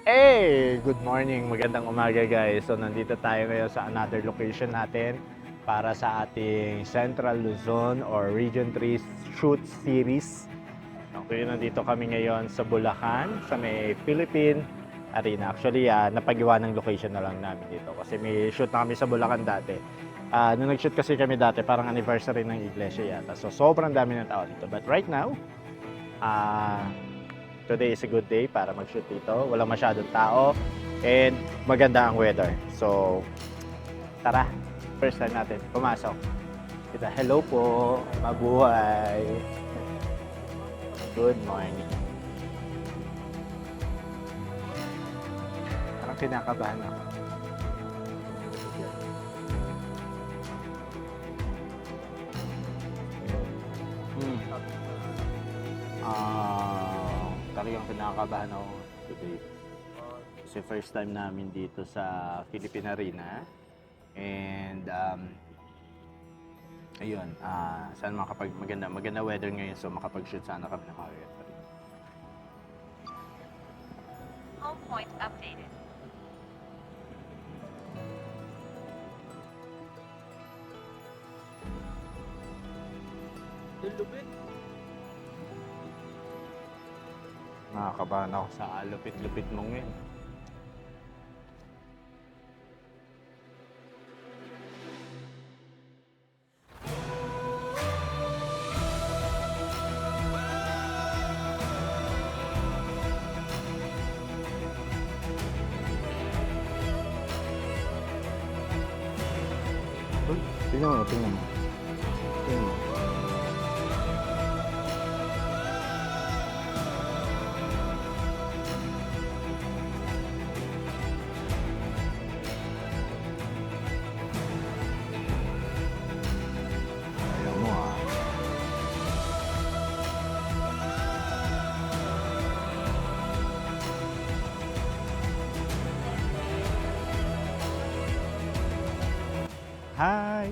Good morning, magandang umaga guys. So nandito tayo ngayon sa another location natin para sa ating Central Luzon or Region 3 Shoot Series. Okay, nandito kami ngayon sa Bulacan, sa may Philippine Arena. Actually, napagawa ng location na lang namin dito kasi may shoot na kami sa Bulacan dati. Nung nag-shoot kasi kami dati, parang anniversary ng iglesia yata. So sobrang dami ng tao dito. But right now, ah today is a good day para mag-shoot dito. Walang masyadong tao and maganda ang weather. So, tara. First time natin pumasok. Kita, hello po. Mabuhay. Good morning. Parang kinakabahan ako. Hmm. Talagang kinakabahan ako today. Kasi first time namin dito sa Philippine Arena. And ayun, sana makapag maganda weather ngayon, so makapag-shoot sana kami ng mga referee. Home point updated. Nakakabahan ako sa lupit-lupit mong yun. Uy, tingnan mo, tingnan mo. Tingnan mo. Ayaw mo ah. Hi!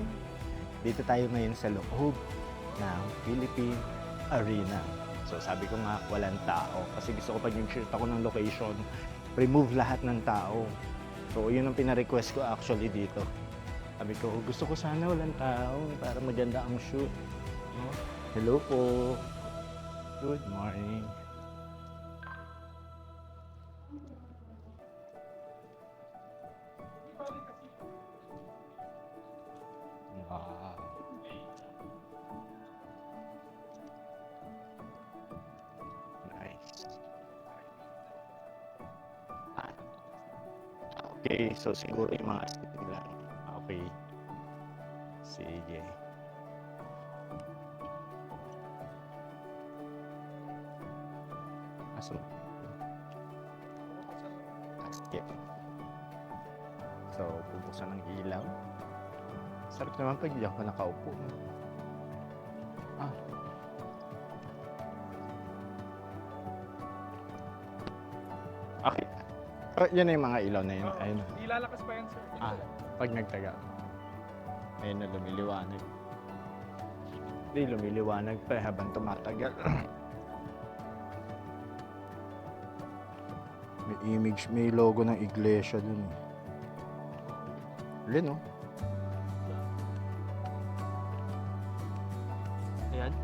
Dito tayo ngayon sa loob ng Philippine Arena. So sabi ko nga, walang tao. Kasi gusto ko pag nag-shoot ako ng location, remove lahat ng tao. So yun ang pina-request ko actually dito. Sabi ko, gusto ko sana walang tao para maganda ang shoot. No? Hello po. Good morning. Wow. Nice. Ah, okay, so siguro yung mga stick lang. Okay. Sige. Aso. Sige. So, bubuksan ng ilaw. Sarap naman pag hindi ako nakaupo. Ah, okay. Yan na yung mga ilaw na yun. Oo, Ayun. ilalakas pa yan, sir. Pag nagtaga. Ayun na, lumiliwanag. Hindi, lumiliwanag pa habang tumatagal. May image, may logo ng iglesia dun. Alin, oh. Ayan.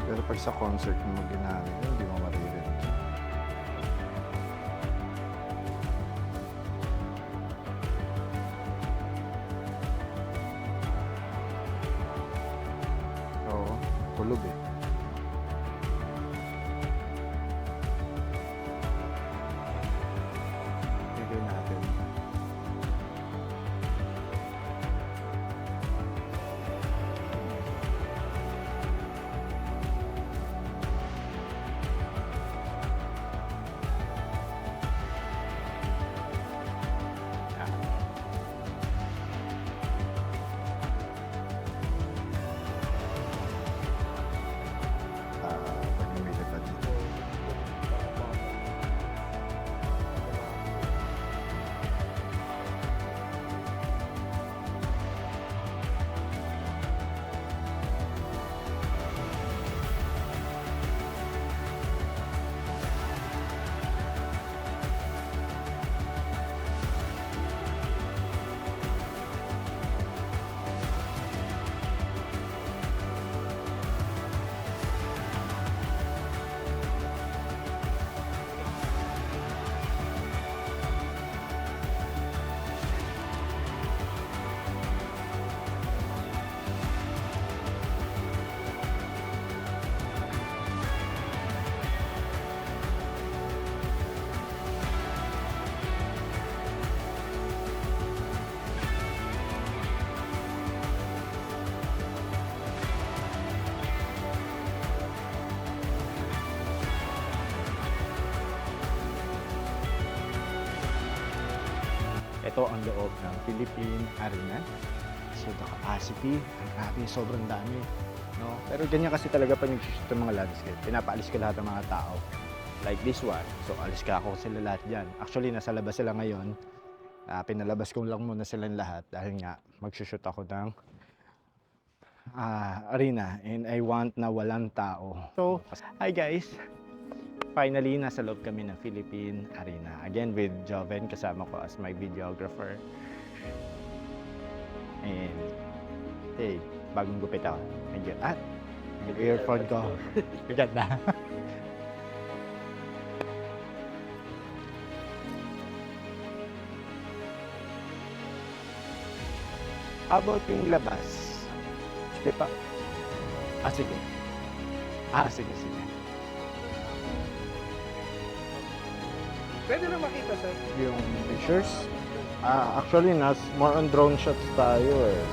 Pero pag sa concert mo ginamit, hindi mo maririnig. Oo, kulog eh. Tigil natin. ito ang loob ng Philippine Arena. So the capacity, ang grabe, sobrang dami. No? Pero ganyan kasi talaga pag nag-shoot ng mga landscape, pinapaalis ka lahat ng mga tao. Like this one, so alis ka ako sila lahat dyan. Actually, nasa labas sila ngayon. Pinalabas ko lang muna silang lahat dahil nga mag-shoot ako ng arena and I want na walang tao. So, hi guys! Finally, nasa loob kami ng Philippine Arena. Again, with Joven, kasama ko as my videographer. And, hey, bagong gupit ako. Medyo, yung earphone ko. Ganda. About yung labas. Di ba? Sige. Sige. Pwede na makita sir. Yung pictures. Actually, more on drone shots tayo eh.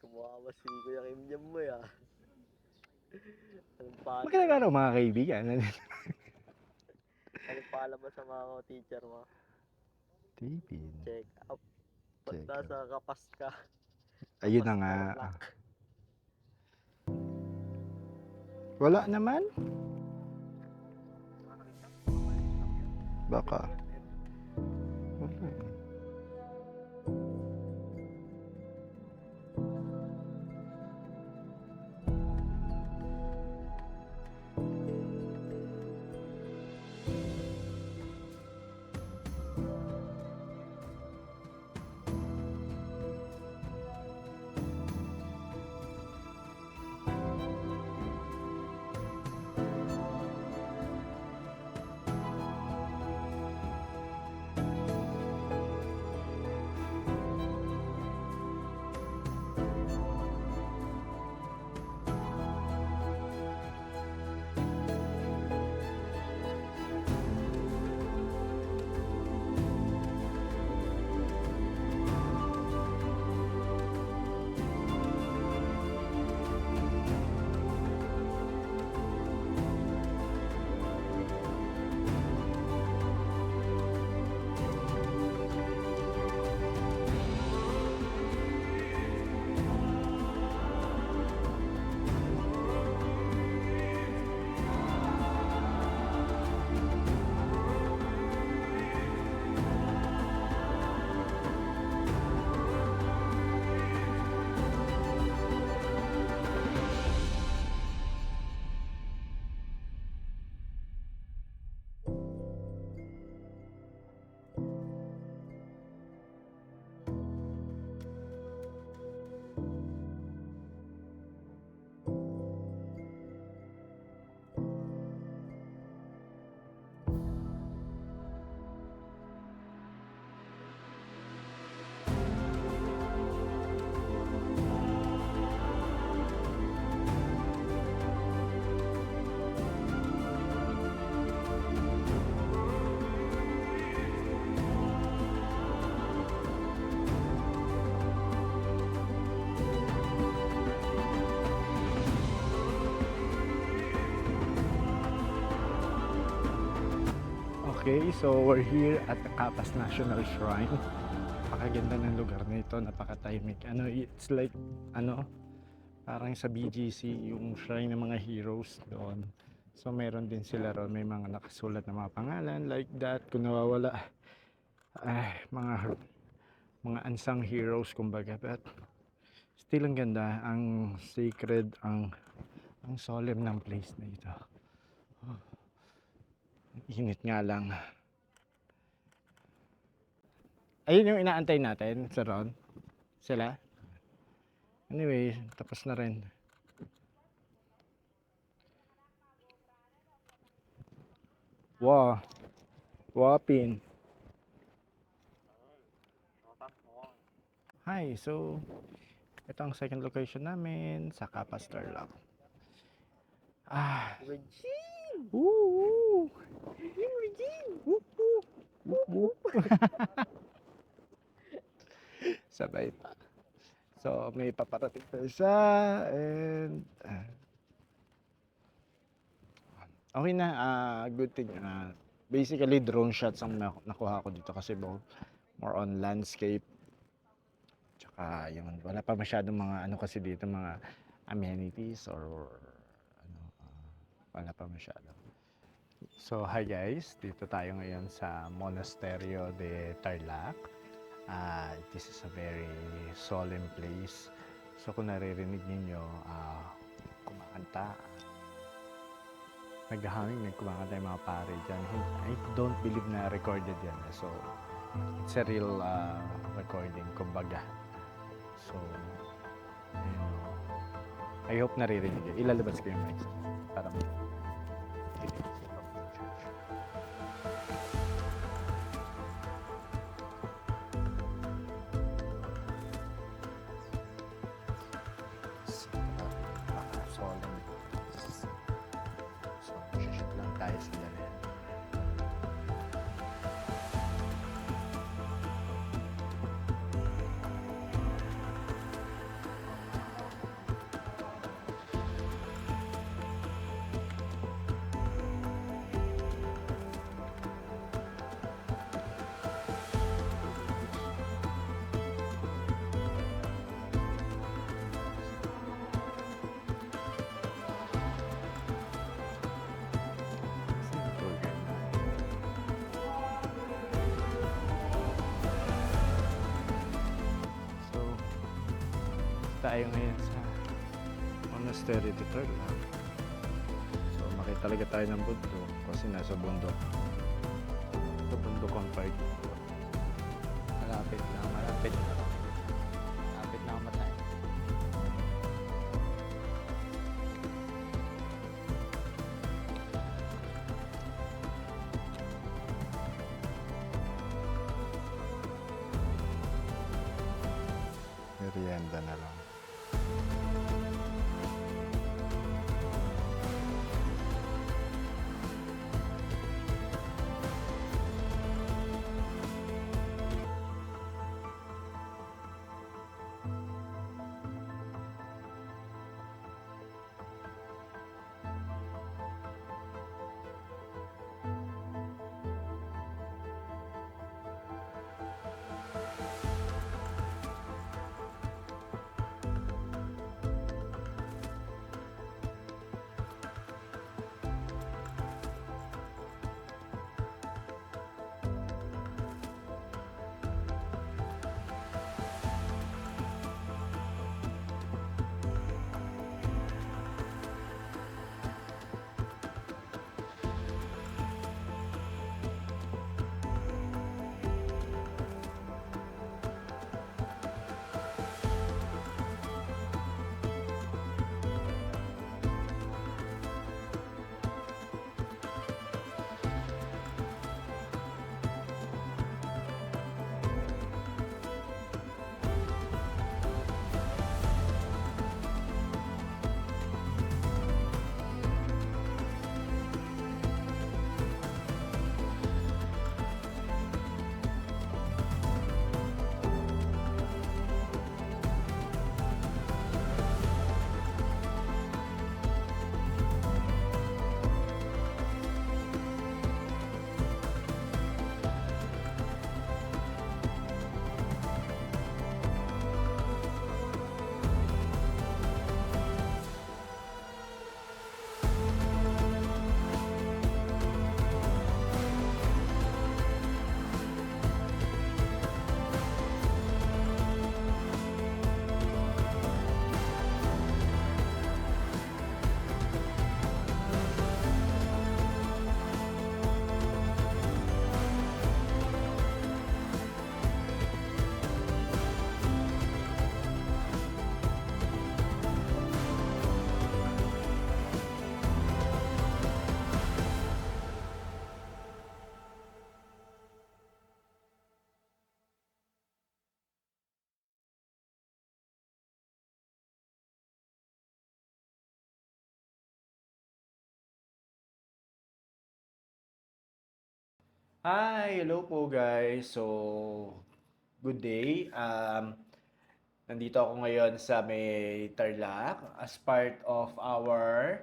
Kumuha si Kuya Kim Jam mo ya. Anong paalam? Magandang araw mga kaibigan. Anong paalam mo sa mga teacher mo? Tipin. Check up. Ba't Check nasa kapas ka? Ayun na Kapas nga. ka lang. Wala naman. Baka. Wala eh. Okay, so we're here at the Capas National Shrine. Napakaganda ng lugar na ito, napaka-tahimik. It's like, parang sa BGC, yung shrine ng mga heroes doon. So meron din sila ron, may mga nakasulat na mga pangalan like that. Kung nawawala, mga unsung heroes kumbaga. But still ang ganda, ang sacred, ang solemn ng place na ito. Init nga lang. Ayun yung inaantay natin sa Ron. Sila. Anyway, tapos na rin. Wow. Wapin. Hi, so ito ang second location namin sa Capas Tarlac. Regine! Woo! Regine! Whoop, whoop. Whoop, whoop. Sabay pa. So, may paparating pa isa and okay na, good thing. Basically, drone shots ang nakuha ko dito kasi more on landscape. Tsaka yun, wala pa masyadong mga kasi dito, mga amenities or wala pa masyado. So, hi guys, dito tayo ngayon sa Monasterio de Tarlac. This is a very solemn place. So kung naririnig ninyo, kumakanta, naghahangin, kumakanta yung mga pare dyan. I don't believe na recorded yan. So it's a real recording, kumbaga. So ayun. I hope naririnig yun. Ilalabas ko yung mic para tayo sa dali. Tayo ngayon sa Monasterio de Tarlac. So makita talaga tayo ng bundok kasi nasa bundok. Sa bundok ang park. Malapit na matay. Merienda na lang. Hi, hello po guys. So, good day. Nandito ako ngayon sa may Tarlac as part of our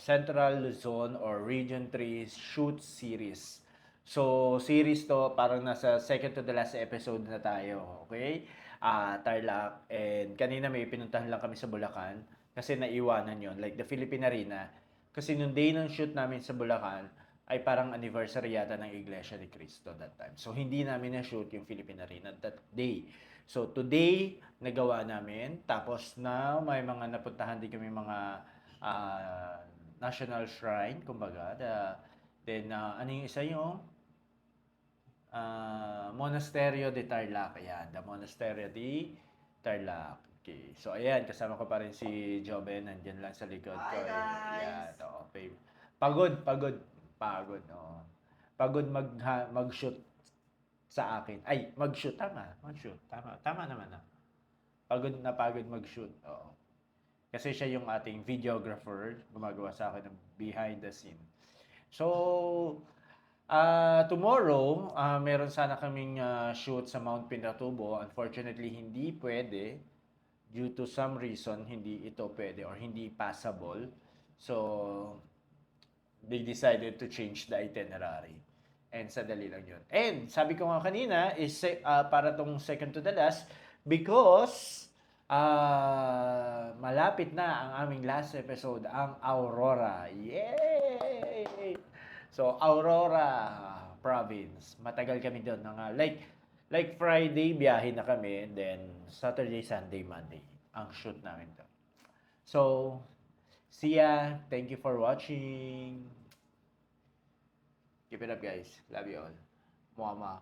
Central Luzon or Region 3 Shoot Series. So, series to, parang nasa second to the last episode na tayo, okay? Tarlac, and kanina may pinuntahan lang kami sa Bulacan kasi naiwanan yon like the Philippine Arena. Kasi nung day ng shoot namin sa Bulacan, ay parang anniversary yata ng Iglesia ni Cristo that time. So, hindi namin na-shoot yung Philippine Arena that day. So, today, nagawa namin. Tapos na may mga napuntahan din kami mga national shrine, kumbaga. Then, ano yung isa yung Monasterio de Tarlac. Ayan, the Monasterio de Tarlac. Okay. So, ayan, kasama ko pa rin si Joben. Nandiyan lang sa likod ko. Hi, guys! Ayan, okay. Pagod, oh. Pagod mag-shoot sa akin. Ay, mag-shoot, tama. Mag-shoot, tama naman na. Pagod mag-shoot, oo. Kasi siya yung ating videographer, gumagawa sa akin ng behind the scene. So, tomorrow, meron sana kaming shoot sa Mount Pinatubo. Unfortunately, hindi pwede. Due to some reason, hindi ito pwede or hindi passable. So, they decided to change the itinerary. And sadali lang yun. And sabi ko nga kanina, is para tong second to the last, because malapit na ang aming last episode, ang Aurora. Yay! So, Aurora province. Matagal kami doon. Like Friday, biyahe na kami. And then, Saturday, Sunday, Monday. Ang shoot namin doon. So, see ya. Thank you for watching. Keep it up, guys. Love you all. Mama.